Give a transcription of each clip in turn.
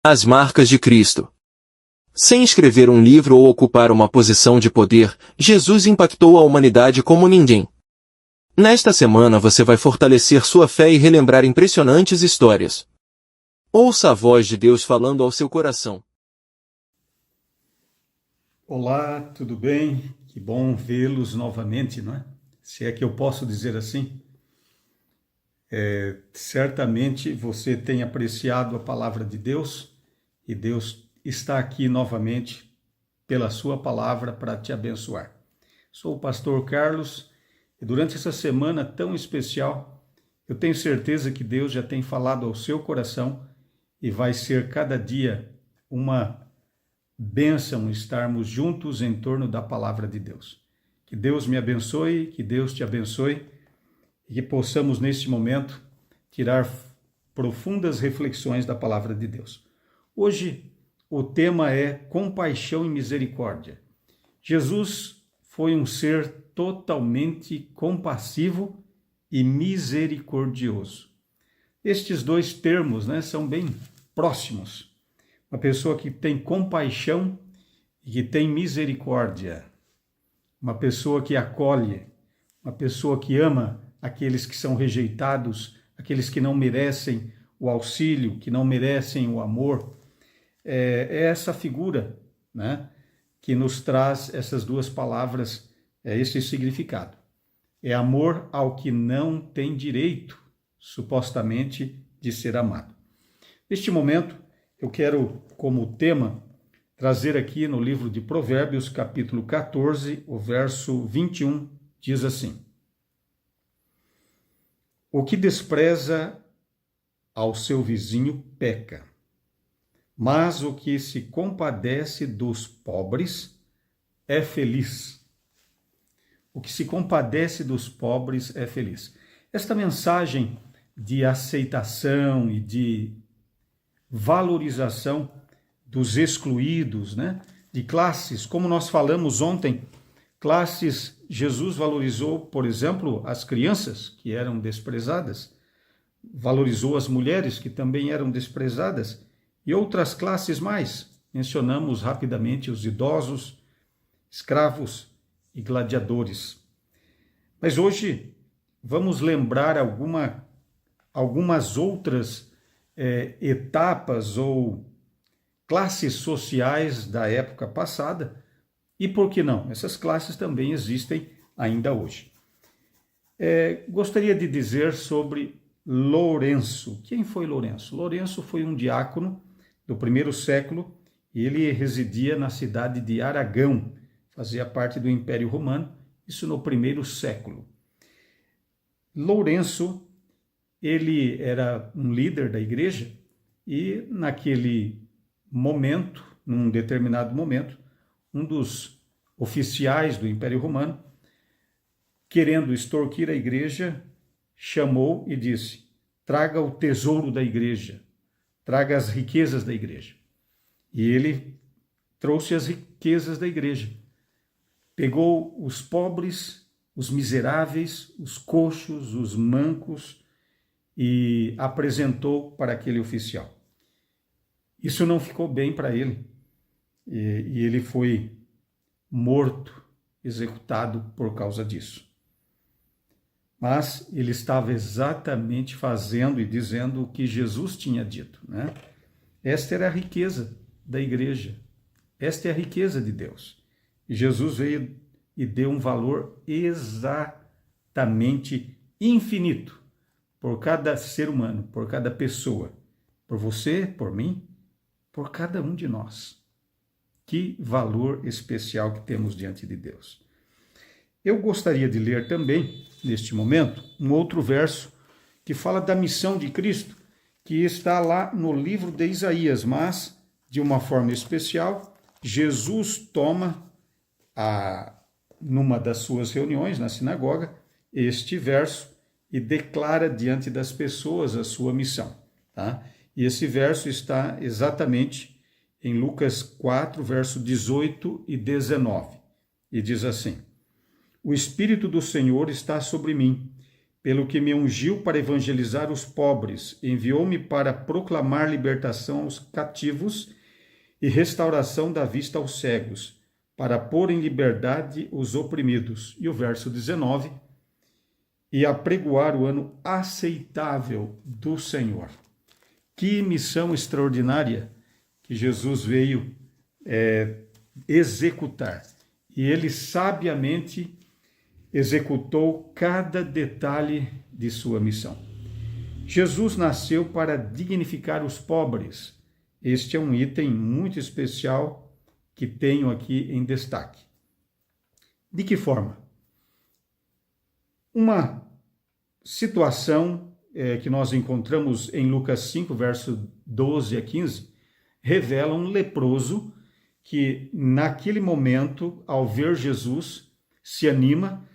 As marcas de Cristo. Sem escrever um livro ou ocupar uma posição de poder, Jesus impactou a humanidade como ninguém. Nesta semana você vai fortalecer sua fé e relembrar impressionantes histórias. Ouça a voz de Deus falando ao seu coração. Olá, tudo bem? Que bom vê-los novamente, não é? Se é que eu posso dizer assim. Certamente você tem apreciado a palavra de Deus e Deus está aqui novamente pela sua palavra para te abençoar. Sou o pastor Carlos e durante essa semana tão especial, eu tenho certeza que Deus já tem falado ao seu coração e vai ser cada dia uma bênção estarmos juntos em torno da palavra de Deus. Que Deus me abençoe, que Deus te abençoe e que possamos neste momento tirar profundas reflexões da palavra de Deus. Hoje o tema é compaixão e misericórdia. Jesus foi um ser totalmente compassivo e misericordioso. Estes dois termos, são bem próximos. Uma pessoa que tem compaixão e que tem misericórdia. Uma pessoa que acolhe, uma pessoa que ama aqueles que são rejeitados, aqueles que não merecem o auxílio, que não merecem o amor. É essa figura, que nos traz essas duas palavras, esse significado. É amor ao que não tem direito, supostamente, de ser amado. Neste momento, eu quero, como tema, trazer aqui no livro de Provérbios, capítulo 14, o verso 21, diz assim: O que despreza ao seu vizinho peca, mas o que se compadece dos pobres é feliz. O que se compadece dos pobres é feliz. Esta mensagem de aceitação e de valorização dos excluídos, de classes, como nós falamos ontem, classes, Jesus valorizou, por exemplo, as crianças que eram desprezadas, valorizou as mulheres que também eram desprezadas e outras classes mais. Mencionamos rapidamente os idosos, escravos e gladiadores. Mas hoje vamos lembrar algumas outras etapas ou classes sociais da época passada e, por que não, essas classes também existem ainda hoje. Gostaria de dizer sobre Lourenço. Quem foi Lourenço? Lourenço foi um diácono do primeiro século e ele residia na cidade de Aragão, fazia parte do Império Romano, isso no primeiro século. Lourenço, ele era um líder da igreja e naquele momento, num determinado momento, um dos oficiais do Império Romano, querendo extorquir a igreja, chamou e disse: traga o tesouro da igreja, traga as riquezas da igreja. E ele trouxe as riquezas da igreja. Pegou os pobres, os miseráveis, os coxos, os mancos e apresentou para aquele oficial. Isso não ficou bem para ele e ele foi morto, executado por causa disso. Mas ele estava exatamente fazendo e dizendo o que Jesus tinha dito, Esta era a riqueza da igreja, esta é a riqueza de Deus. E Jesus veio e deu um valor exatamente infinito por cada ser humano, por cada pessoa, por você, por mim, por cada um de nós. Que valor especial que temos diante de Deus. Eu gostaria de ler também, neste momento, um outro verso que fala da missão de Cristo, que está lá no livro de Isaías, mas, de uma forma especial, Jesus toma, numa das suas reuniões na sinagoga, este verso e declara diante das pessoas a sua missão. E esse verso está exatamente em Lucas 4, verso 18 e 19, e diz assim: O Espírito do Senhor está sobre mim, pelo que me ungiu para evangelizar os pobres, enviou-me para proclamar libertação aos cativos e restauração da vista aos cegos, para pôr em liberdade os oprimidos. E o verso 19, e apregoar o ano aceitável do Senhor. Que missão extraordinária que Jesus veio executar. E ele sabiamente executou cada detalhe de sua missão. Jesus nasceu para dignificar os pobres. Este é um item muito especial que tenho aqui em destaque. De que forma? Uma situação que nós encontramos em Lucas 5, verso 12 a 15, revela um leproso que, naquele momento, ao ver Jesus, se anima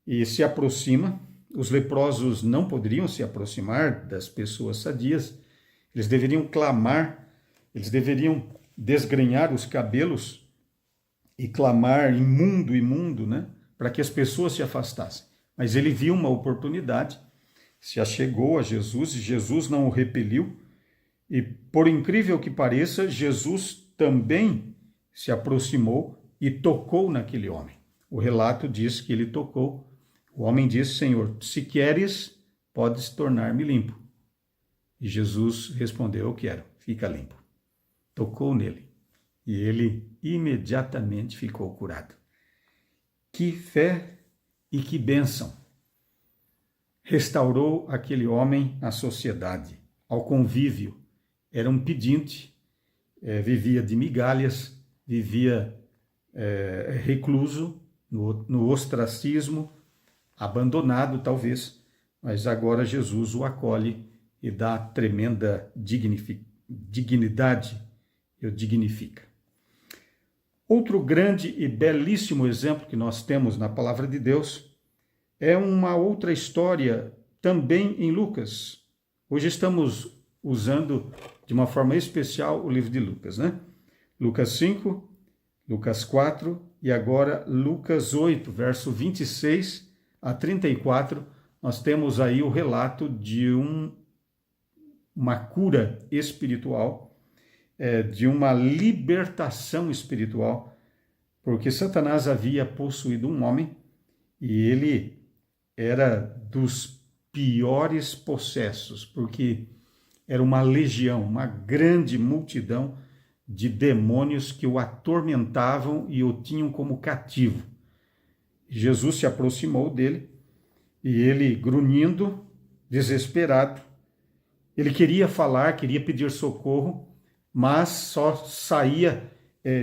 e se aproxima. Os leprosos não poderiam se aproximar das pessoas sadias, eles deveriam clamar, eles deveriam desgrenhar os cabelos e clamar imundo, imundo, né? Para que as pessoas se afastassem. Mas ele viu uma oportunidade, se achegou a Jesus e Jesus não o repeliu. E, por incrível que pareça, Jesus também se aproximou e tocou naquele homem. O relato diz que ele tocou. O homem disse: Senhor, se queres, podes tornar-me limpo. E Jesus respondeu: eu quero, fica limpo. Tocou nele e ele imediatamente ficou curado. Que fé e que bênção! Restaurou aquele homem à sociedade, ao convívio. Era um pedinte, vivia de migalhas, vivia recluso, no ostracismo, abandonado talvez, mas agora Jesus o acolhe e dá tremenda dignidade e o dignifica. Outro grande e belíssimo exemplo que nós temos na palavra de Deus é uma outra história também em Lucas. Hoje estamos usando de uma forma especial o livro de Lucas, né? Lucas 5, Lucas 4 e agora Lucas 8, verso 26 a 34, nós temos aí o relato de uma cura espiritual, de uma libertação espiritual, porque Satanás havia possuído um homem e ele era dos piores possessos, porque era uma legião, uma grande multidão de demônios que o atormentavam e o tinham como cativo. Jesus se aproximou dele e ele, grunhindo, desesperado, ele queria falar, queria pedir socorro, mas só saía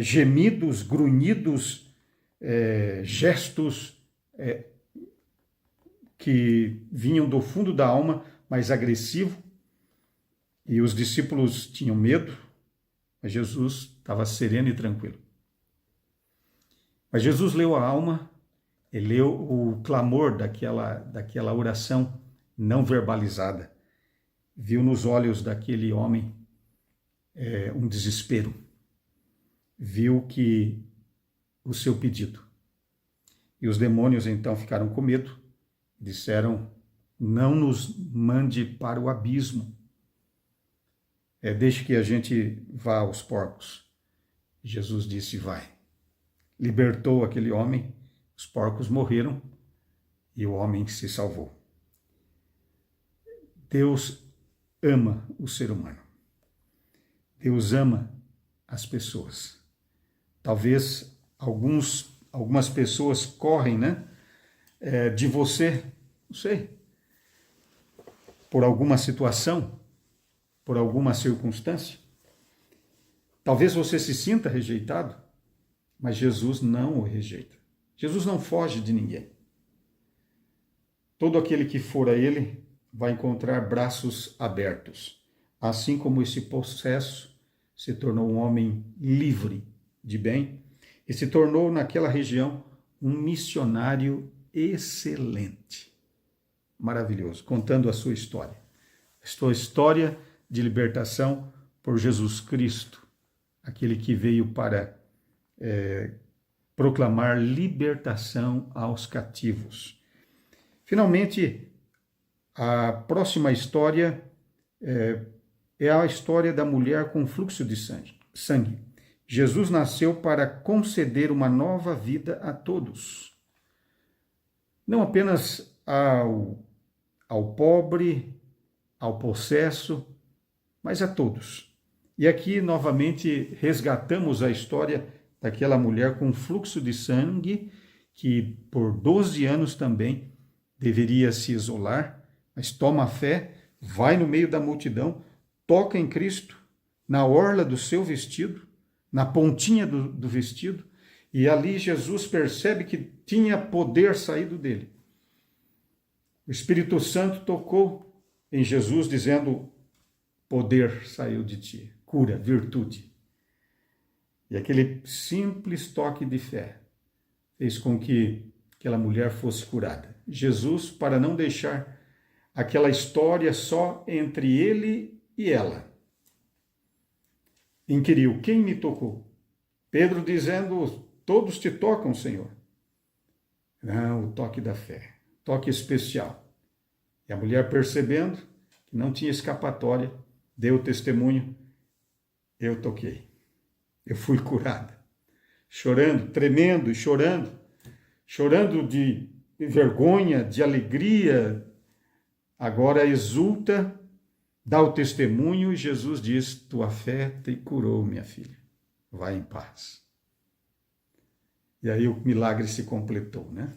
gemidos, grunhidos, gestos que vinham do fundo da alma, mais agressivo, e os discípulos tinham medo, mas Jesus estava sereno e tranquilo. Mas Jesus leu a alma, ele leu o clamor daquela oração não verbalizada, viu nos olhos daquele homem um desespero, viu que o seu pedido. E os demônios então ficaram com medo, disseram: não nos mande para o abismo, deixe que a gente vá aos porcos. Jesus disse: vai. Libertou aquele homem, os porcos morreram e o homem se salvou. Deus ama o ser humano. Deus ama as pessoas. Talvez algumas pessoas correm, né, de você, não sei, por alguma situação, por alguma circunstância. Talvez você se sinta rejeitado, mas Jesus não o rejeita. Jesus não foge de ninguém. Todo aquele que for a ele vai encontrar braços abertos. Assim como esse possesso se tornou um homem livre de bem e se tornou naquela região um missionário excelente. Maravilhoso, contando a sua história. Sua história de libertação por Jesus Cristo, aquele que veio para proclamar libertação aos cativos. Finalmente, A próxima história é a história da mulher com fluxo de sangue. Jesus nasceu para conceder uma nova vida a todos. Não apenas ao pobre, ao possesso, mas a todos. E aqui, novamente, resgatamos a história daquela mulher com fluxo de sangue, que por 12 anos também deveria se isolar, mas toma fé, vai no meio da multidão, toca em Cristo, na orla do seu vestido, na pontinha do vestido, e ali Jesus percebe que tinha poder saído dele. O Espírito Santo tocou em Jesus, dizendo: poder saiu de ti, cura, virtude. E aquele simples toque de fé fez com que aquela mulher fosse curada. Jesus, para não deixar aquela história só entre ele e ela, inquiriu: quem me tocou? Pedro dizendo: todos te tocam, Senhor. Não, o toque da fé, toque especial. E a mulher, percebendo que não tinha escapatória, deu testemunho: eu toquei, eu fui curada. Chorando, tremendo e chorando de vergonha, de alegria, agora exulta, dá o testemunho e Jesus diz: tua fé te curou, minha filha, vai em paz. E aí o milagre se completou, né?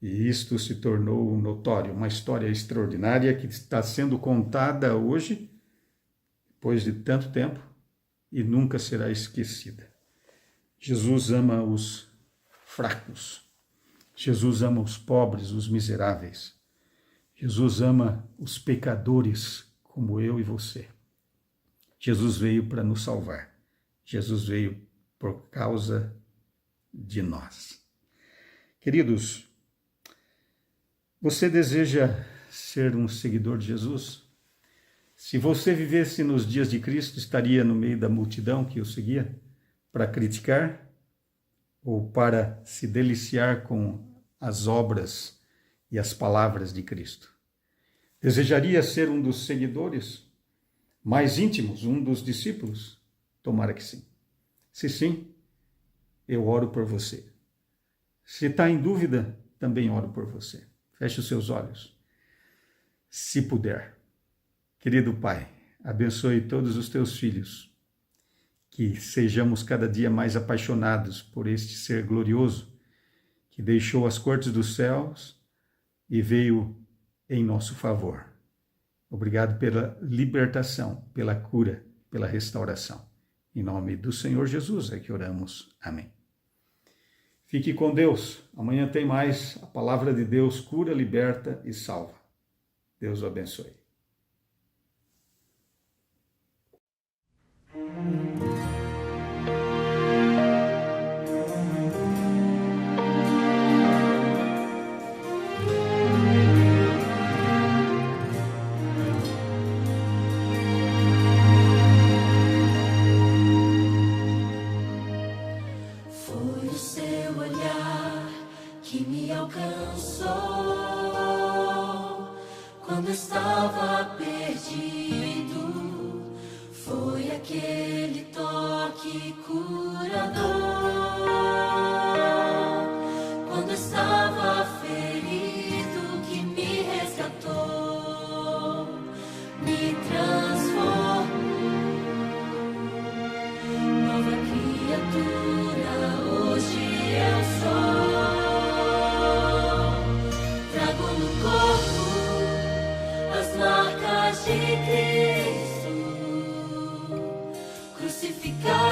E isto se tornou notório, uma história extraordinária que está sendo contada hoje, depois de tanto tempo, e nunca será esquecida. Jesus ama os fracos, Jesus ama os pobres, os miseráveis, Jesus ama os pecadores como eu e você. Jesus veio para nos salvar, Jesus veio por causa de nós. Queridos, você deseja ser um seguidor de Jesus? Se você vivesse nos dias de Cristo, estaria no meio da multidão que o seguia para criticar ou para se deliciar com as obras e as palavras de Cristo? Desejaria ser um dos seguidores mais íntimos, um dos discípulos? Tomara que sim. Se sim, eu oro por você. Se está em dúvida, também oro por você. Feche os seus olhos, se puder. Querido Pai, abençoe todos os teus filhos, que sejamos cada dia mais apaixonados por este ser glorioso que deixou as cortes dos céus e veio em nosso favor. Obrigado pela libertação, pela cura, pela restauração. Em nome do Senhor Jesus é que oramos. Amém. Fique com Deus. Amanhã tem mais. A palavra de Deus cura, liberta e salva. Deus o abençoe. Foi o seu olhar que me alcançou quando estava perdido. Foi aquele toque curador quando estava ferido que me resgatou, me transformou, nova criatura. Hoje eu sou. Trago no corpo as marcas de Cristo, crucificado